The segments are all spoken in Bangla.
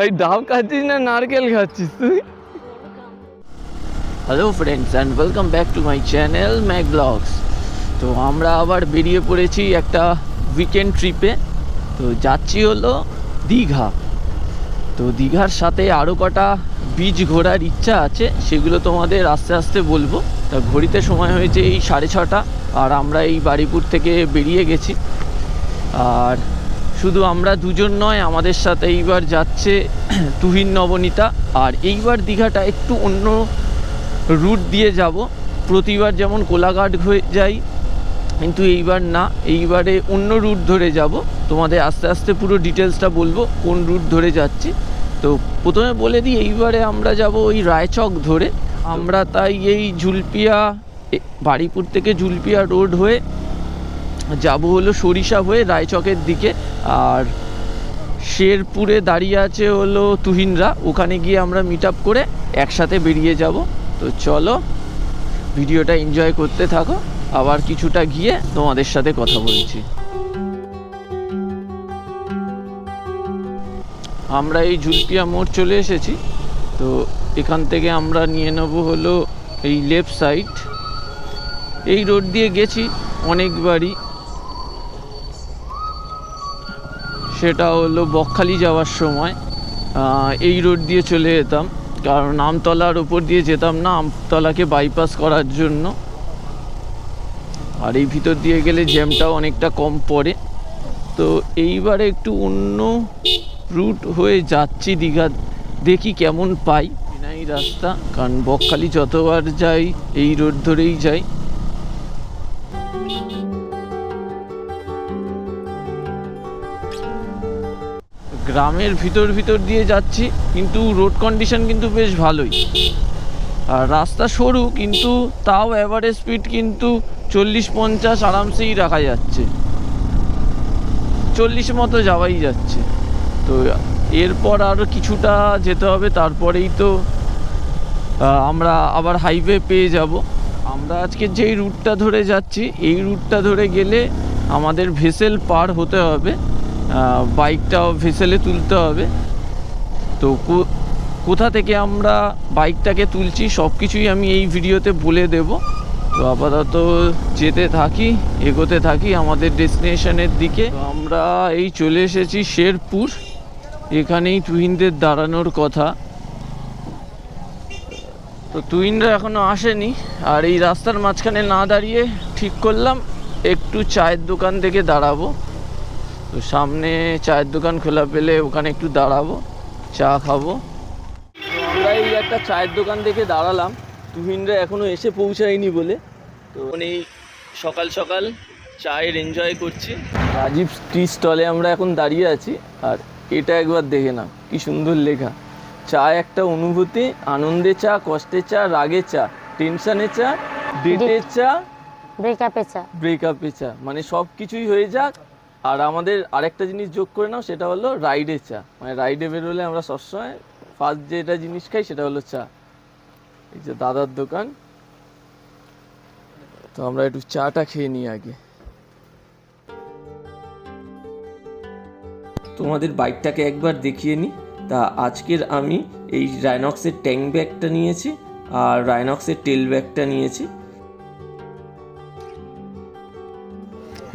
ভাই ডাব খাচ্ছিস না নারকেল খাচ্ছিস তুই? Hello friends and welcome back to my channel Mac Blogs. তো আমরা আবার বেরিয়ে পড়েছি একটা উইকেন্ড ট্রিপে। তো যাচ্ছি হলো দীঘা। তো দীঘার সাথে আরও কটা বিচ ঘোরার ইচ্ছা আছে, সেগুলো তোমাদের আস্তে আস্তে বলবো। তা ঘড়িতে সময় হয়েছে এই 6:30, আর আমরা এই বারুইপুর থেকে বেরিয়ে গেছি। আর শুধু আমরা দুজন নয়, আমাদের সাথে এইবার যাচ্ছে তুহিন, নবনীতা। আর এইবার দীঘাটা একটু অন্য রুট দিয়ে যাব। প্রতিবার যেমন কোলাঘাট হয়ে যাই, কিন্তু এইবার না, এইবারে অন্য রুট ধরে যাব। তোমাদের আস্তে আস্তে পুরো ডিটেলসটা বলবো কোন রুট ধরে যাচ্ছি। তো প্রথমে বলে দিই, এইবারে আমরা যাব ওই রায়চক ধরে। আমরা তাই এই জুলপিয়া, বারুইপুর থেকে জুলপিয়া রোড হয়ে যাব হলো সরিষা হয়ে রায়চকের দিকে। আর শেরপুরে দাঁড়িয়ে আছে হলো তুহিনরা, ওখানে গিয়ে আমরা মিট আপ করে একসাথে বেরিয়ে যাব। তো চলো ভিডিওটা এনজয় করতে থাকো, আবার কিছুটা গিয়ে তোমাদের সাথে কথা বলছি। আমরা এই জুলপিয়া মোড় চলে এসেছি। তো এখান থেকে আমরা নিয়ে নেব হলো এই লেফট সাইড। এই রোড দিয়ে গেছি অনেকবারই, সেটা হলো বকখালি যাওয়ার সময় এই রোড দিয়ে চলে যেতাম, কারণ আমতলার ওপর দিয়ে যেতাম না, আমতলাকে বাইপাস করার জন্য। আর এই ভিতর দিয়ে গেলে জ্যামটাও অনেকটা কম পড়ে। তো এইবারে একটু অন্য রুট হয়ে যাচ্ছি দীঘা, দেখি কেমন পাই এই রাস্তা। কারণ বকখালি যতবার যাই এই রোড ধরেই যাই। গ্রামের ভিতর দিয়ে যাচ্ছি, কিন্তু রোড কন্ডিশন কিন্তু বেশ ভালোই। আর রাস্তা সরু, কিন্তু তাও অ্যাভারেজ স্পিড কিন্তু 40-50 আরামসেই রাখা যাচ্ছে, 40 মতো যাওয়াই যাচ্ছে। তো এরপর আরও কিছুটা যেতে হবে, তারপরেই তো আমরা আবার হাইওয়ে পেয়ে যাব। আমরা আজকে যেই রুটটা ধরে যাচ্ছি, এই রুটটা ধরে গেলে আমাদের ভেসেল পার হতে হবে, বাইকটাও ভেসেলে তুলতে হবে। তো কোথা থেকে আমরা বাইকটাকে তুলছি সব কিছুই আমি এই ভিডিওতে বলে দেব। তো আপাতত যেতে থাকি, এগোতে থাকি আমাদের ডেস্টিনেশনের দিকে। তো আমরা এই চলে এসেছি শেরপুর, এখানেই তুহিনদের দাঁড়ানোর কথা। তো তুহিনরা এখনও আসেনি। আর এই রাস্তার মাঝখানে না দাঁড়িয়ে ঠিক করলাম একটু চায়ের দোকান থেকে দাঁড়াবো। তো সামনে চায়ের দোকান খোলা পেলে ওখানে একটু দাঁড়াবো, চা খাবো। তো আমরা এই একটা চায়ের দোকান দেখে দাঁড়ালাম, তুহিনরা এখনও এসে পৌঁছায়নি বলে। তো এই সকাল সকাল চায়ের এনজয় করছি। রাজীব টি স্টলে আমরা এখন দাঁড়িয়ে আছি। আর এটা একবার দেখে না, কি সুন্দর লেখা। চা একটা অনুভূতি, আনন্দের চা, কষ্টের চা, রাগের চা, টেনশনের চা, ডেটের চা, ব্রেকআপের চা, মানে সব কিছুই হয়ে যাক। আর আমাদের আরেকটা জিনিস যোগ করে নাও, সেটা হলো রাইডের চা। মানে রাইডে বেরোলে আমরা সবসময় ফার্স্ট যেটা জিনিস খাই সেটা হলো চা। এই যে দাদার দোকান, তো আমরা একটু চাটা খেয়ে নিই আগে। তোমাদের বাইকটাকে একবার দেখিয়ে নিই। তা আজকের আমি এই রাইনক্সের ট্যাঙ্ক ব্যাগটা নিয়েছি, আর রাইনক্সের টেল ব্যাগটা নিয়েছি।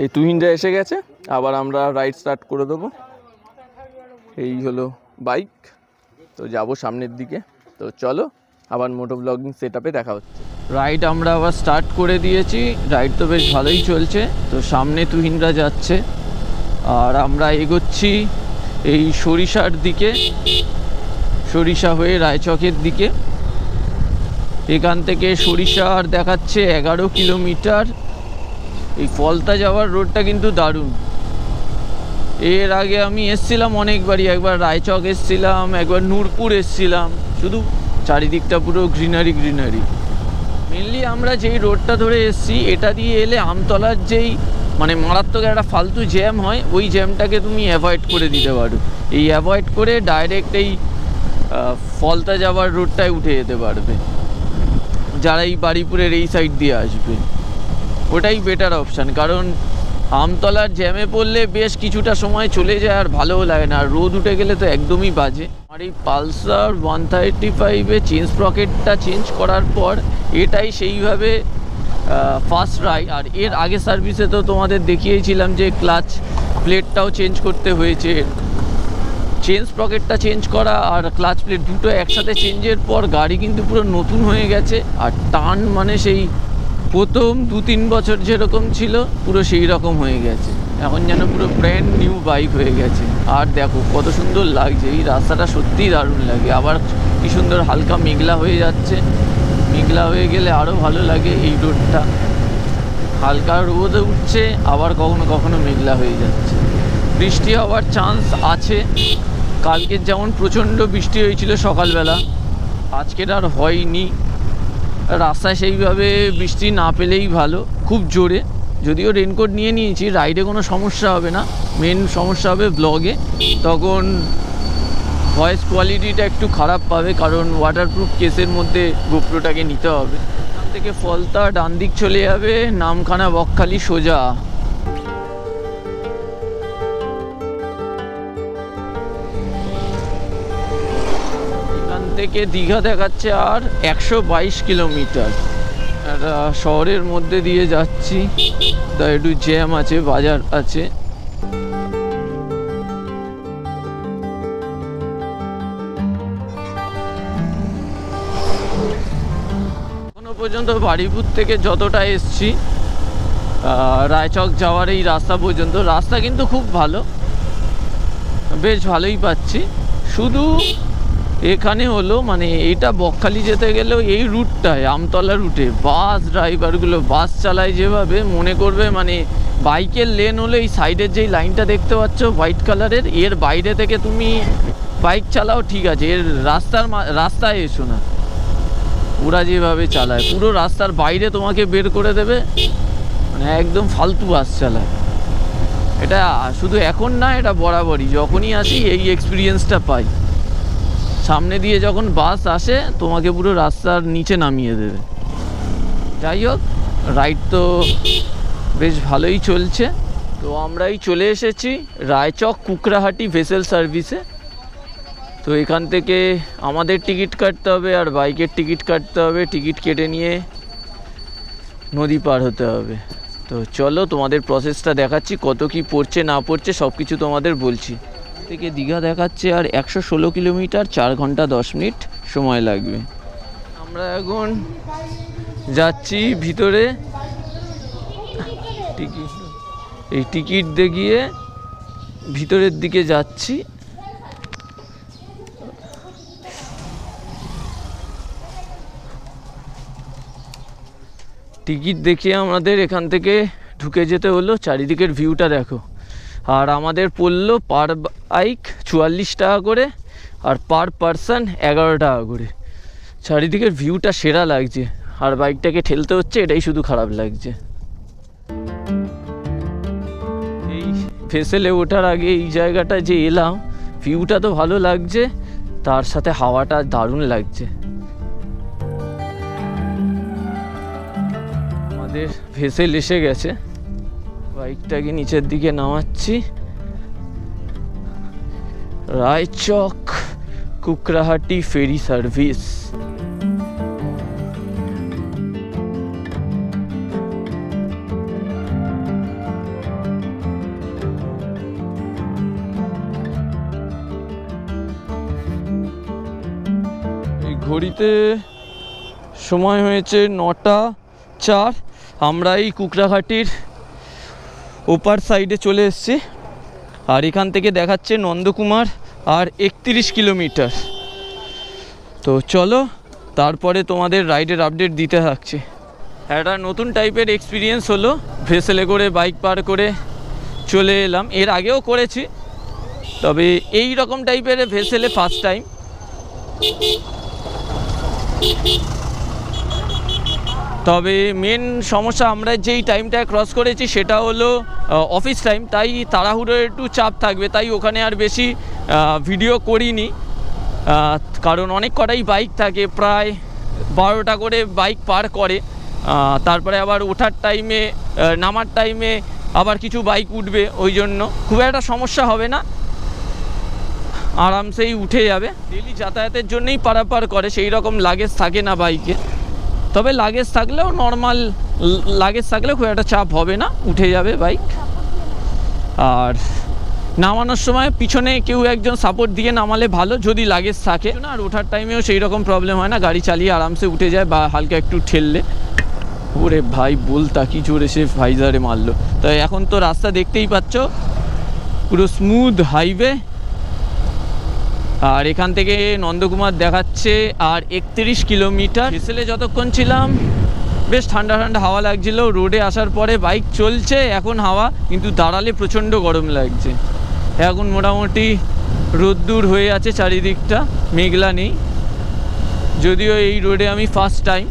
এই তুহিনরা এসে গেছে, আবার আমরা রাইড স্টার্ট করে দেবো। এই হলো বাইক। তো যাব সামনের দিকে। তো চলো আবার মোটো ব্লগিং সেট আপে দেখা হচ্ছে। রাইড আমরা আবার স্টার্ট করে দিয়েছি, রাইড তো বেশ ভালোই চলছে। তো সামনে তুহিনরা যাচ্ছে, আর আমরা এগোচ্ছি এই সরিষার দিকে, সরিষা হয়ে রায়চকের দিকে। এখান থেকে সরিষা আর দেখাচ্ছে 11 কিলোমিটার। এই ফলতা যাওয়ার রোডটা কিন্তু দারুণ। এর আগে আমি এসছিলাম অনেকবারই, একবার রায়চক এসছিলাম, একবার নূরপুর এসছিলাম, শুধু চারিদিকটা পুরো গ্রিনারি গ্রিনারি। মেনলি আমরা যেই রোডটা ধরে এসছি, এটা দিয়ে এলে আমতলার যেই মানে মারাত্মক একটা ফালতু জ্যাম হয়, ওই জ্যামটাকে তুমি অ্যাভয়েড করে দিতে পারো। এই অ্যাভয়েড করে ডাইরেক্ট এই ফলতা যাওয়ার রোডটায় উঠে যেতে পারবে যারা এই বারুইপুরের এই সাইড দিয়ে আসবে। ওটাই বেটার অপশান, কারণ আমতলার জ্যামে পড়লে বেশ কিছুটা সময় চলে যায়, আর ভালোও লাগে না। আর রোদ উঠে গেলে তো একদমই বাজে। আর এই পালসার 135-এ চেঞ্জ স্প্রকেটটা চেঞ্জ করার পর এটাই সেইভাবে ফার্স্ট রাইড। আর এর আগে সার্ভিসে তো তোমাদের দেখিয়েছিলাম যে ক্লাচ প্লেটটাও চেঞ্জ করতে হয়েছে। চেঞ্জ স্প্রকেটটা চেঞ্জ করা আর ক্লাচ প্লেট দুটো একসাথে চেঞ্জের পর গাড়ি কিন্তু পুরো নতুন হয়ে গেছে। আর টার্ন মানে সেই প্রথম 2-3 বছর যেরকম ছিল পুরো সেই রকম হয়ে গেছে, এখন যেন পুরো ব্র্যান্ড নিউ বাইক হয়ে গেছে। আর দেখো কত সুন্দর লাগছে, এই রাস্তাটা সত্যিই দারুণ লাগে। আবার কি সুন্দর হালকা মেঘলা হয়ে যাচ্ছে, মেঘলা হয়ে গেলে আরও ভালো লাগে। এই রোডটা হালকা রোদ উঠছে, আবার কখনো কখনো মেঘলা হয়ে যাচ্ছে। বৃষ্টি হওয়ার চান্স আছে, কালকের যেমন প্রচণ্ড বৃষ্টি হয়েছিল সকালবেলা, আজকের আর হয়নি। রাস্তায় সেইভাবে বৃষ্টি না পেলেই ভালো, খুব জোরে। যদিও রেনকোট নিয়ে নিয়েছি, রাইডে কোনো সমস্যা হবে না, মেন সমস্যা হবে ব্লগে, তখন ভয়েস কোয়ালিটিটা একটু খারাপ পাবে, কারণ ওয়াটারপ্রুফ কেসের মধ্যে গোপ্রোটাকে নিতে হবে। এখান থেকে ফলতা ডান দিক চলে যাবে, নামখানা বকখালি সোজা। এখান থেকে দীঘা দেখাচ্ছে আর 122 কিলোমিটার। একটা শহরের মধ্যে দিয়ে যাচ্ছি, তা একটু জ্যাম আছে, বাজার আছে। এখনো পর্যন্ত বারুইপুর থেকে যতটা এসছি রায়চক যাওয়ার এই রাস্তা পর্যন্ত, রাস্তা কিন্তু খুব ভালো, বেশ ভালোই পাচ্ছি। শুধু এখানে হলো মানে এটা বকখালি যেতে গেলেও এই রুটটায় আমতলা রুটে বাস ড্রাইভারগুলো বাস চালায় যেভাবে, মনে করবে মানে বাইকের লেন হলো এই সাইডের যেই লাইনটা দেখতে পাচ্ছ হোয়াইট কালারের, এর বাইরে থেকে তুমি বাইক চালাও ঠিক আছে, এর রাস্তায় এসো না। ওরা যেভাবে চালায় পুরো রাস্তার বাইরে তোমাকে বের করে দেবে, মানে একদম ফালতু বাস চালায়। এটা শুধু এখন না, এটা বরাবরই, যখনই আসি এই এক্সপিরিয়েন্সটা পাই। সামনে দিয়ে যখন বাস আসে তোমাকে পুরো রাস্তার নিচে নামিয়ে দেবে। যাই হোক, রাইড তো বেশ ভালোই চলছে। তো আমরাই চলে এসেছি রায়চক কুকরাহাটি ভেসেল সার্ভিসে। তো এখান থেকে আমাদের টিকিট কাটতে হবে আর বাইকের টিকিট কাটতে হবে, টিকিট কেটে নিয়ে নদী পার হতে হবে। তো চলো তোমাদের প্রসেসটা দেখাচ্ছি, কত কি পড়ছে না পড়ছে সব কিছু তোমাদের বলছি। থেকে দীঘা দেখাচ্ছে আর 116 কিলোমিটার, 4 ঘন্টা 10 মিনিট সময় লাগবে। আমরা এখন যাচ্ছি ভিতরে, এই টিকিট দেখিয়ে ভিতরের দিকে যাচ্ছি। টিকিট দেখিয়ে আমাদের এখান থেকে ঢুকে যেতে হলো। চারিদিকের ভিউটা দেখো। আর আমাদের পড়লো পার বাইক 44 টাকা করে আর পার পারসন 11 টাকা করে। চারিদিকের ভিউটা সেরা লাগছে, আর বাইকটাকে ঠেলতে হচ্ছে, এটাই শুধু খারাপ লাগছে। এই ভেসেলে ওঠার আগে এই জায়গাটা যে এলাম, ভিউটা তো ভালো লাগছে, তার সাথে হাওয়াটা দারুণ লাগছে। আমাদের ভেসেল এসে গেছে, বাইকটাকে নিচের দিকে নামাচ্ছি। Raichak Kukrahati ferry service. এই ঘড়িতে সময় হয়েছে 9:04। আমরা এই কুকরাহাটির ওপার সাইডে চলে এসেছি, আর এখান থেকে দেখাচ্ছে নন্দকুমার আর 31 কিলোমিটার। তো চলো তারপরে তোমাদের রাইডের আপডেট দিতে থাকছে। একটা নতুন টাইপের এক্সপিরিয়েন্স হলো, ভেসেলে করে বাইক পার করে চলে এলাম। এর আগেও করেছি, তবে এই রকম টাইপের ভেসেলে ফার্স্ট টাইম। তবে মেন সমস্যা, আমরা যেই টাইমটা ক্রস করেছি সেটা হলো অফিস টাইম, তাই তাড়াহুড়োর একটু চাপ থাকবে, তাই ওখানে আর বেশি ভিডিও করিনি। কারণ অনেক কটাই বাইক থাকে, প্রায় 12টা করে বাইক পার করে, তারপরে আবার ওঠার টাইমে নামার টাইমে আবার কিছু বাইক উঠবে, ওই জন্য খুব একটা সমস্যা হবে না। আরামসেই উঠে যাবে। ডেলি যাতায়াতের জন্যই পারাপার করে, সেই রকম লাগেজ থাকে না বাইকে। তবে লাগেজ থাকলেও নর্মাল লাগেজ থাকলেও খুব একটা চাপ হবে না, উঠে যাবে বাইক। আর নামানোর সময় পিছনে কেউ একজন সাপোর্ট দিয়ে নামালে ভালো, যদি লাগেজ থাকে না। আর ওঠার টাইমেও সেই রকম প্রবলেম হয় না, গাড়ি চালিয়ে আরামসে উঠে যায় বা হালকা একটু ঠেললে। ওরে ভাই বলতা কি জোরে সে ভাইজারে মারলো। তাই এখন তো রাস্তা দেখতেই পাচ্ছ, পুরো স্মুথ হাইওয়ে। আর এখান থেকে নন্দকুমার দেখাচ্ছে আর 31 কিলোমিটার। হেসেলে যতক্ষণ ছিলাম বেশ ঠান্ডা ঠান্ডা হাওয়া লাগছিল। রোডে আসার পরে বাইক চলছে এখন হাওয়া, কিন্তু দাঁড়ালে প্রচণ্ড গরম লাগছে। এখন মোটামুটি রোদ্দুর হয়ে আছে চারিদিকটা, মেঘলা নেই। যদিও এই রোডে আমি ফার্স্ট টাইম,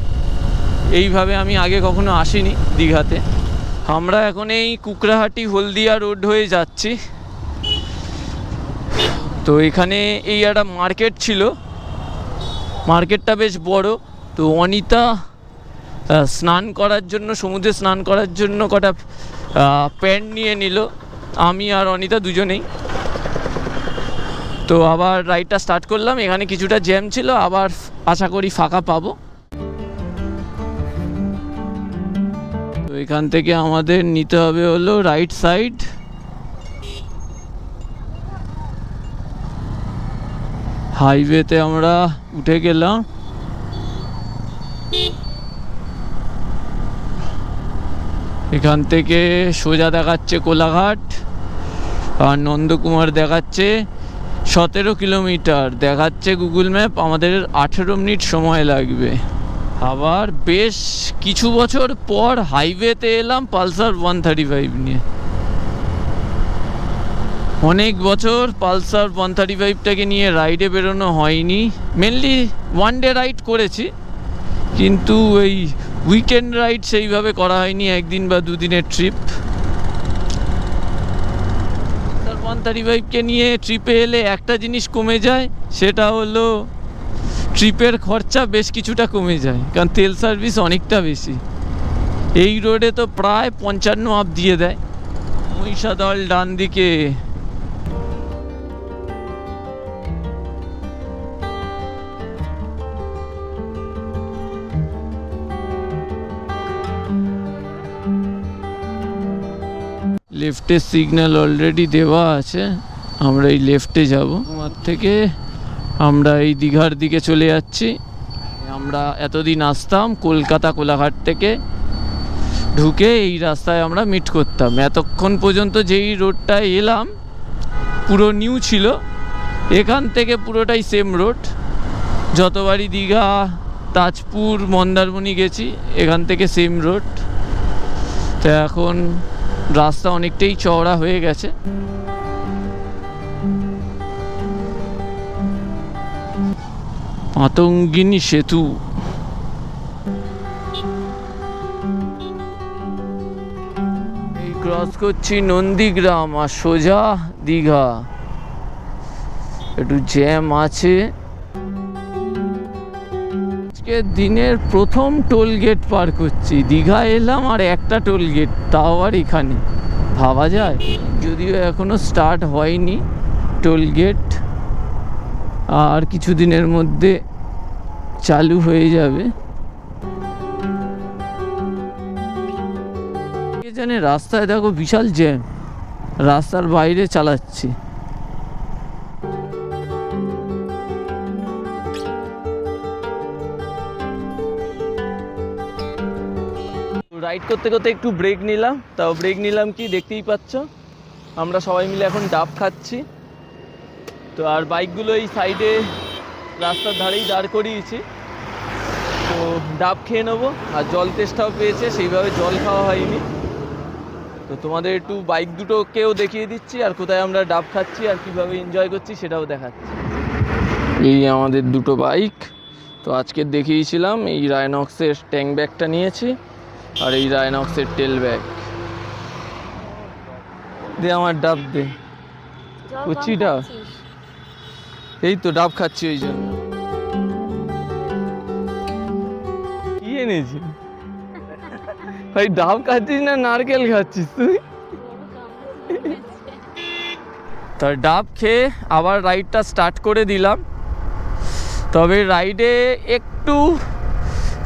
এইভাবে আমি আগে কখনো আসিনি দীঘাতে। আমরা এখন এই কুকড়াহাটি হলদিয়া রোড হয়ে যাচ্ছি। তো এখানে এই একটা মার্কেট ছিল, মার্কেটটা বেশ বড়। তো অনিতা স্নান করার জন্য, সমুদ্রে স্নান করার জন্য কটা প্যান্ট নিয়ে নিল, আমি আর অনিতা দুজনেই। তো আবার রাইডটা স্টার্ট করলাম। এখানে কিছুটা জ্যাম ছিল, আবার আশা করি ফাঁকা পাবো। তো এখান থেকে আমাদের নিতে হবে হলো রাইট সাইড। হাইওয়েতে আমরা উঠে গেলাম। এখান থেকে সোজা দেখাচ্ছে কোলাঘাট, আর নন্দকুমার দেখাচ্ছে 17 কিলোমিটার দেখাচ্ছে গুগল ম্যাপ। আমাদের 18 মিনিট সময় লাগবে। আবার বেশ কিছু বছর পর হাইওয়েতে এলাম পালসার 135 নিয়ে। অনেক বছর পালসার 135টাকে নিয়ে রাইডে বেরোনো হয়নি। মেনলি ওয়ান ডে রাইড করেছি, কিন্তু ওই উইকেন্ড রাইড সেইভাবে করা হয়নি, একদিন বা দুদিনের ট্রিপ। পালসার 135কে নিয়ে ট্রিপে এলে একটা জিনিস কমে যায়, সেটা হলো ট্রিপের খরচা বেশ কিছুটা কমে যায়, কারণ তেল সার্ভিস অনেকটা বেশি। এই রোডে তো প্রায় 55 আপ দিয়ে দেয়। মহিষাদল ডান দিকে। লেফটের সিগন্যাল অলরেডি দেওয়া আছে, আমরা এই লেফটে যাব। তোমার থেকে আমরা এই দীঘার দিকে চলে যাচ্ছি। আমরা এতদিন আসতাম কলকাতা কোলাঘাট থেকে ঢুকে এই রাস্তায় আমরা মিট করতাম। এতক্ষণ পর্যন্ত যেই রোডটায় এলাম পুরো নিউ ছিল, এখান থেকে পুরোটাই সেম রোড। যতবারই দীঘা, তাজপুর, মন্দারমণি গেছি এখান থেকে সেম রোড। তো এখন রাস্তা অনেকটাই চওড়া হয়ে গেছে। মাতঙ্গিনী সেতু। এই ক্রস করছি নন্দীগ্রাম আর সোজা দীঘা। একটু জ্যাম আছে। আজকে দিনের প্রথম টোল গেট পার করছি। দীঘা এলাম আর একটা টোল গেট, তাও আর এখানে, ভাবা যায়। যদিও এখনো স্টার্ট হয়নি টোল গেট, আর কিছুদিনের মধ্যে চালু হয়ে যাবে। কে জানে, রাস্তায় দেখো বিশাল জ্যাম, রাস্তার বাইরে চালাচ্ছি। রাইড করতে করতে একটু ব্রেক নিলাম, তাও ব্রেক নিলাম কি দেখতেই পাচ্ছ, আমরা সবাই মিলে এখন ডাব খাচ্ছি। তো আর বাইকগুলো এই সাইডে রাস্তার ধারেই দাঁড় করিয়েছি। তো ডাব খেয়ে নেবো, আর জল তেষ্টাও পেয়েছে, সেইভাবে জল খাওয়া হয়নি। তো তোমাদের একটু বাইক দুটোকেও দেখিয়ে দিচ্ছি, আর কোথায় আমরা ডাব খাচ্ছি আর কীভাবে এনজয় করছি সেটাও দেখাচ্ছি। এই আমাদের দুটো বাইক। তো আজকে দেখিয়েছিলাম এই রায়নক্সের ট্যাঙ্ক ব্যাগটা নিয়েছি, আর এই রায়নক্সের টেল ব্যাগ। দে আমার ডাব দে, কুচি ডাব। এই তো ডাব খাচ্ছি ওই জন্য। কি এনেছি ভাই? ডাব খাচ্ছিস না নারকেল খাচ্ছিস তুই? তার ডাব খেয়ে আবার রাইডটা স্টার্ট করে দিলাম। তবে রাইডে একটু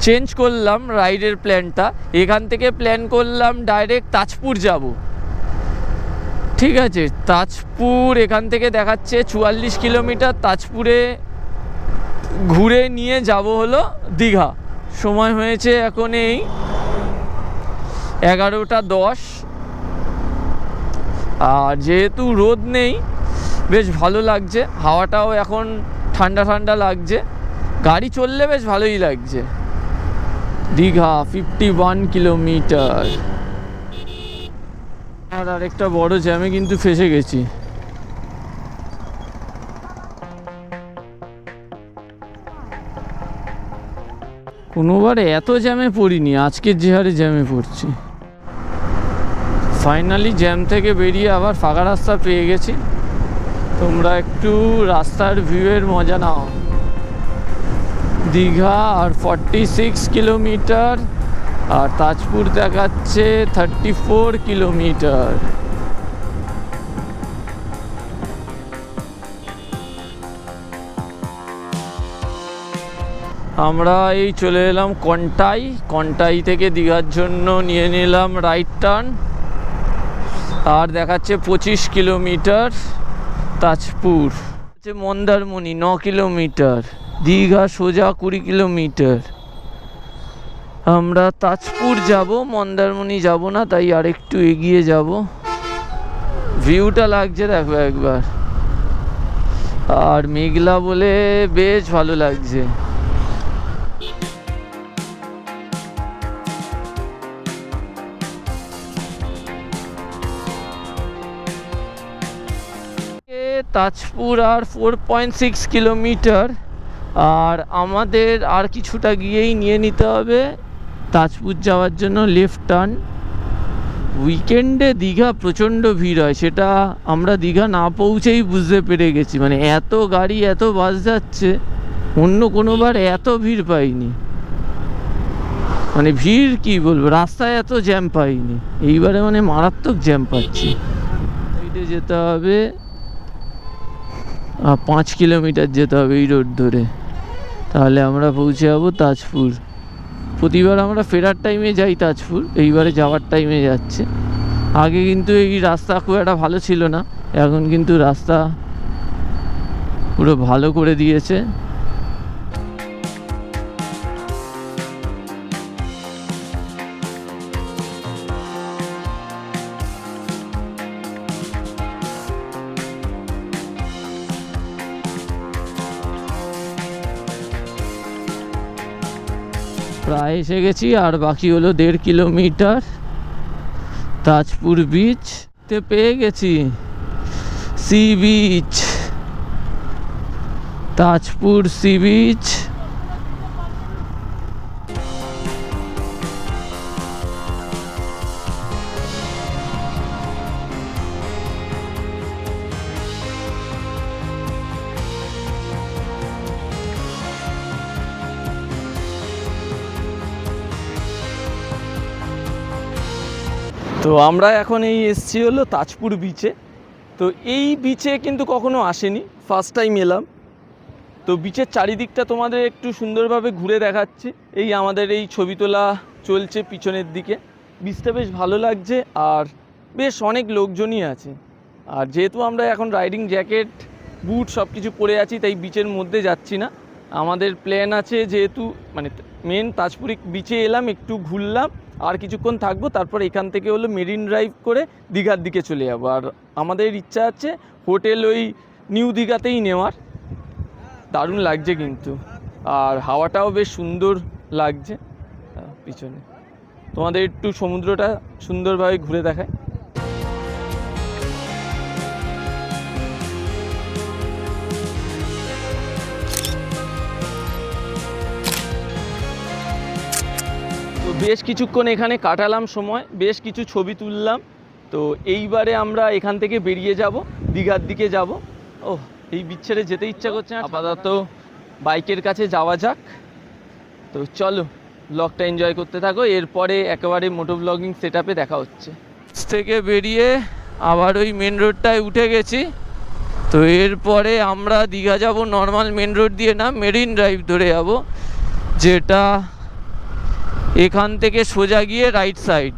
চেঞ্জ করলাম রাইডের প্ল্যানটা। এখান থেকে প্ল্যান করলাম ডাইরেক্ট তাজপুর যাব। ঠিক আছে, তাজপুর এখান থেকে দেখাচ্ছে 44 কিলোমিটার। তাজপুরে ঘুরে নিয়ে যাব হলো দীঘা। সময় হয়েছে এখন এই 11:10। আর যেহেতু রোদ নেই, বেশ ভালো লাগছে। হাওয়াটাও এখন ঠান্ডা ঠান্ডা লাগছে। গাড়ি চললে বেশ ভালোই লাগছে। দীঘা 51 কিলোমিটার। আর আরেকটা বড় জ্যামে কিন্তু ফেসে গেছি। কোনোবার এত জ্যামে পড়িনি, আজকের যে হারে জ্যামে পড়ছি। ফাইনালি জ্যাম থেকে বেরিয়ে আবার ফাঁকা রাস্তা পেয়ে গেছি। তোমরা একটু রাস্তার ভিউয়ের মজা নাও। দীঘা আর 46 কিলোমিটার, আর তাজপুর দেখাচ্ছে 34 কিলোমিটার। আমরা এই চলে এলাম কন্টাই। কন্টাই থেকে দীঘার জন্য নিয়ে নিলাম রাইট টার্ন। আর দেখাচ্ছে 25 কিলোমিটার তাজপুর। মন্দারমণি 9 কিলোমিটার। দীঘা সোজা 20 কিলোমিটার। আমরা তাজপুর যাব, মন্দারমণি যাব না, তাই আরেকটু এগিয়ে যাব। ভিউটা লাগছে দেখো একবার। আর মেঘলা বলে বেশ ভালো লাগছে। তাজপুর আর 4.6 কিলোমিটার। আর আমাদের আর কিছুটা গিয়েই নিয়ে নিতে হবে তাজপুর যাওয়ার জন্য লেফট টার্ন। উইকেন্ডে দীঘা প্রচণ্ড ভিড় হয়, সেটা আমরা দীঘা না পৌঁছেই বুঝতে পেরে গেছি। মানে এত গাড়ি এত বাস যাচ্ছে, অন্য কোনোবার এত ভিড় পাইনি। মানে ভিড় কি বলবো, রাস্তায় এত জ্যাম পাইনি। এইবারে মানে মারাত্মক জ্যাম পাচ্ছি। সাইডে যেতে হবে 5 কিলোমিটার যেতে হবে এই রোড ধরে, তাহলে আমরা পৌঁছে যাবো তাজপুর। প্রতিবার আমরা ফেরার টাইমে যাই তাজপুর, এইবারে যাওয়ার টাইমে যাচ্ছে। আগে কিন্তু এই রাস্তা খুব একটা ভালো ছিল না, এখন কিন্তু রাস্তা পুরো ভালো করে দিয়েছে। প্রায় এসে গেছি, আর বাকি হলো 1.5 কিলোমিটার। তাজপুর বিচতে পেয়ে গেছি, sea beach, Tajpur sea beach. তো আমরা এখন এসছি হলো তাজপুর বিচে। তো এই বিচে কিন্তু কখনো আসেনি, ফার্স্ট টাইম এলাম। তো বিচের চারিদিকটা তোমাদের একটু সুন্দরভাবে ঘুরে দেখাচ্ছি। এই আমাদের এই ছবি তোলা চলছে পিছনের দিকে। বিচটা বেশ ভালো লাগছে, আর বেশ অনেক লোকজনই আছে। আর যেহেতু আমরা এখন রাইডিং জ্যাকেট বুট সব কিছু পরে আছি, তাই বিচের মধ্যে যাচ্ছি না। আমাদের প্ল্যান আছে, যেহেতু মানে মেন তাজপুরি বিচে এলাম, একটু ঘুরলাম, আর কিছুক্ষণ থাকবো, তারপর এখান থেকে হলো মেরিন ড্রাইভ করে দীঘার দিকে চলে যাবো। আর আমাদের ইচ্ছা আছে হোটেল ওই নিউ দীঘাতেই নেওয়ার। দারুণ লাগছে কিন্তু, আর হাওয়াটাও বেশ সুন্দর লাগছে পিছনে। তোমাদের একটু সমুদ্রটা সুন্দরভাবে ঘুরে দেখায়। তো বেশ কিছুক্ষণ এখানে কাটালাম সময়, বেশ কিছু ছবি তুললাম। তো এইবারে আমরা এখান থেকে বেরিয়ে যাব, দীঘার দিকে যাব। ও এই বিচ ছেড়ে যেতে ইচ্ছা করছে না, আপাতত বাইকের কাছে যাওয়া যাক। তো চলো ব্লগটা এনজয় করতে থাকো, এরপরে একেবারে মোটো ব্লগিং সেট আপে দেখা হচ্ছে। থেকে বেরিয়ে আবার ওই মেন রোডটায় উঠে গেছি। তো এরপরে আমরা দীঘা যাব নর্মাল মেন রোড দিয়ে না, মেরিন ড্রাইভ ধরে যাব, যেটা এখান থেকে সোজা গিয়ে রাইট সাইড,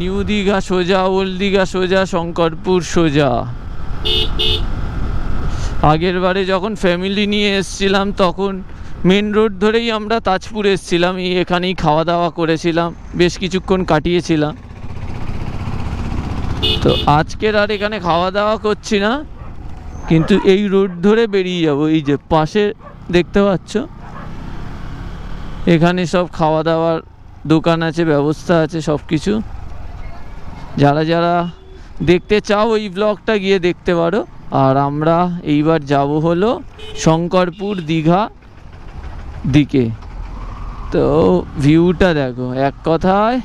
নিউ দীঘা সোজা, ওল্ড দীঘা সোজা, শঙ্করপুর সোজা। আগের বারে যখন ফ্যামিলি নিয়ে এসছিলাম তখন মেন রোড ধরেই আমরা তাজপুর এসছিলাম, এখানেই খাওয়া দাওয়া করেছিলাম, বেশ কিছুক্ষণ কাটিয়েছিলাম। তো আজকের আর এখানে খাওয়া দাওয়া করছি না, কিন্তু এই রোড ধরে বেরিয়ে যাব। এই যে পাশে দেখতে পাচ্ছ, এখানে সব খাওয়া দাওয়ার দোকান আছে, ব্যবস্থা আছে সব কিছু। যারা যারা দেখতে চাও এই ব্লগটা গিয়ে দেখতে পারো। আর আমরা এইবার যাব হলো শঙ্করপুর দীঘা দিকে। তো ভিউটা দেখো, এক কথায়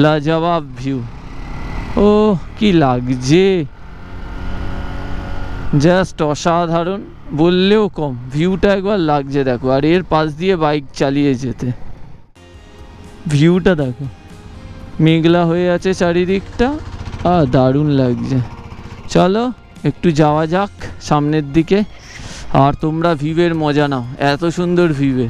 লাজবাব ভিউ। ও কি লাগছে, জাস্ট অসাধারণ বললেও কম। ভিউটা একবার লাগছে দেখো, আর এর পাশ দিয়ে বাইক চালিয়ে যেতে ভিউটা দেখো, মেঘলা হয়ে আছে চারিদিকটা, আর দারুণ লাগছে। চলো একটু যাওয়া যাক সামনের দিকে, আর তোমরা ভিউয়ের মজা নাও, এত সুন্দর ভিউয়ে।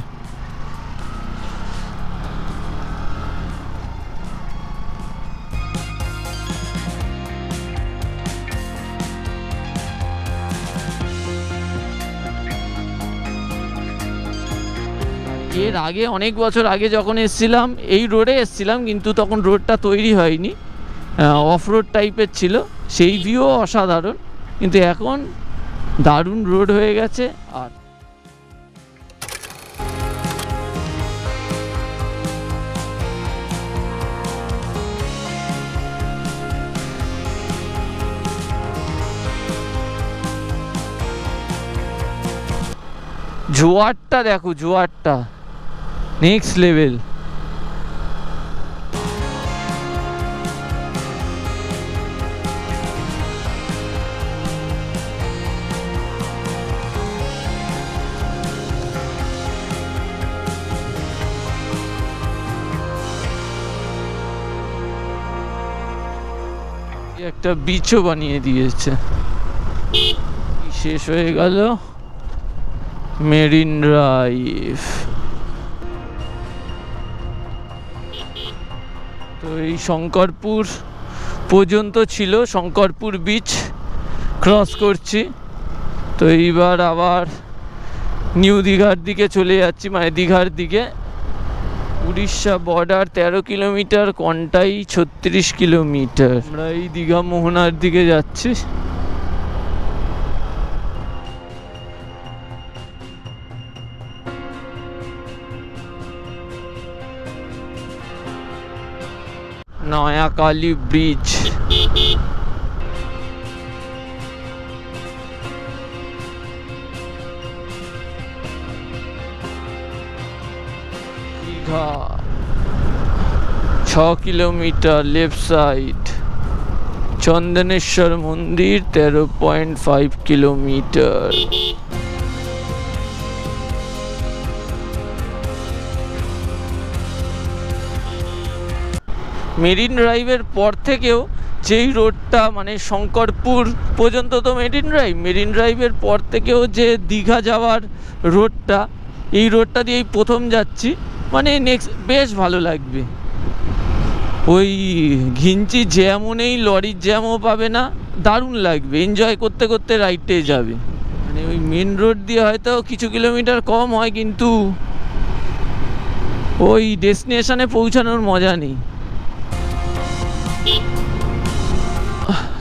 এর আগে অনেক বছর আগে যখন এসছিলাম এই রোডে এসছিলাম, কিন্তু তখন রোডটা তৈরি হয়নি, অফ রোড টাইপের ছিল, সেই ভিউ অসাধারণ। কিন্তু এখন দারুণ রোড হয়ে গেছে। আর জোয়ারটা দেখো, জোয়ারটা নেক্সট লেভেল। একটা বিচও বানিয়ে দিয়েছে। শেষ হয়ে গেল মেরিন ড্রাইভ। তো এই শঙ্করপুর পর্যন্ত ছিল, শঙ্করপুর বিচ ক্রস করছি। তো এইবার আবার নিউ দীঘার দিকে চলে যাচ্ছি, মানে দীঘার দিকে। Orissa border 13 kilometre, Contai 36 kilometre. আমরা এই দীঘা মোহনার দিকে যাচ্ছি। Nayakali bridge. Digha 6 kilometre left side. Chandaneswar মন্দির 13.5 কিলোমিটার। মেরিন ড্রাইভের পর থেকেও যেই রোডটা, মানে শঙ্করপুর পর্যন্ত তো মেরিন ড্রাইভের পর থেকেও যে দীঘা যাওয়ার রোডটা, এই রোডটা দিয়েই প্রথম যাচ্ছি, মানে নেক্সট বেশ ভালো লাগবে। ওই ঘিঞ্চি জ্যামও নেই, লরির জ্যামও পাবে না, দারুণ লাগবে, এনজয় করতে করতে রাইডে যাবে। মানে ওই মেন রোড দিয়ে হয়তো কিছু কিলোমিটার কম হয়, কিন্তু ওই ডেস্টিনেশনে পৌঁছানোর মজা নেই।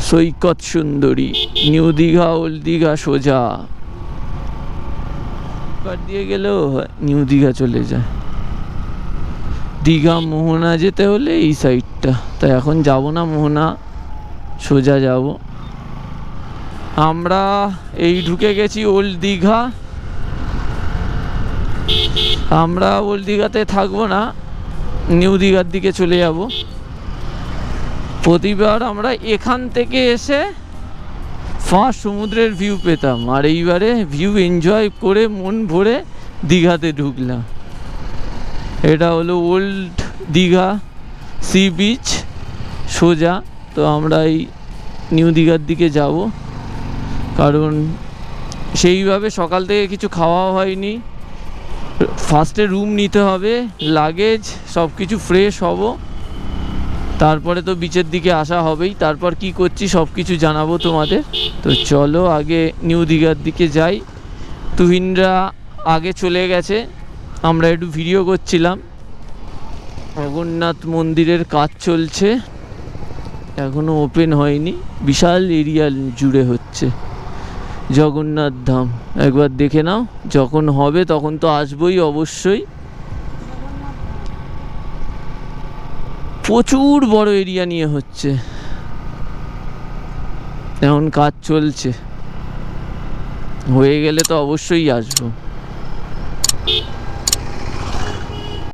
সৈকত সুন্দরী, নিউ দীঘা ওল্ড দীঘা সোজা, দিয়ে গেলেও নিউ দীঘা চলে যায়। দীঘা মোহনা যেতে হলে এই সাইডটা, তাই এখন যাব না মোহনা, সোজা যাব। আমরা এই ঢুকে গেছি ওল্ড দীঘা। আমরা ওল্ড দীঘাতে থাকবো না, নিউ দীঘার দিকে চলে যাব। প্রতিবার আমরা এখান থেকে এসে ফার্স্ট সমুদ্রের ভিউ পেতাম, আর এইবারে ভিউ এনজয় করে মন ভরে দীঘাতে ঢুকলাম। এটা হলো ওল্ড দীঘা সি বিচ সোজা। তো আমরা এই নিউ দীঘার দিকে যাব, কারণ সেইভাবে সকাল থেকে কিছু খাওয়াও হয়নি। ফার্স্টে রুম নিতে হবে, লাগেজ সব কিছু ফ্রেশ হব, তারপরে তো বিচের দিকে আসা হবেই। তারপর কি করছি সব কিছু জানাবো তোমাদের। তো চলো আগে নিউ দীঘার দিকে যাই। তুহিনরা আগে চলে গেছে, আমরা একটু ভিডিও করছিলাম। জগন্নাথ মন্দিরের কাজ চলছে, এখনো ওপেন হয়নি, বিশাল এরিয়া জুড়ে হচ্ছে জগন্নাথ ধাম। একবার দেখে নাও, যখন হবে তখন তো আসবোই অবশ্যই। প্রচুর বড় এরিয়া নিয়ে হচ্ছে, এখন কাজ চলছে, হয়ে গেলে তো অবশ্যই আসবো।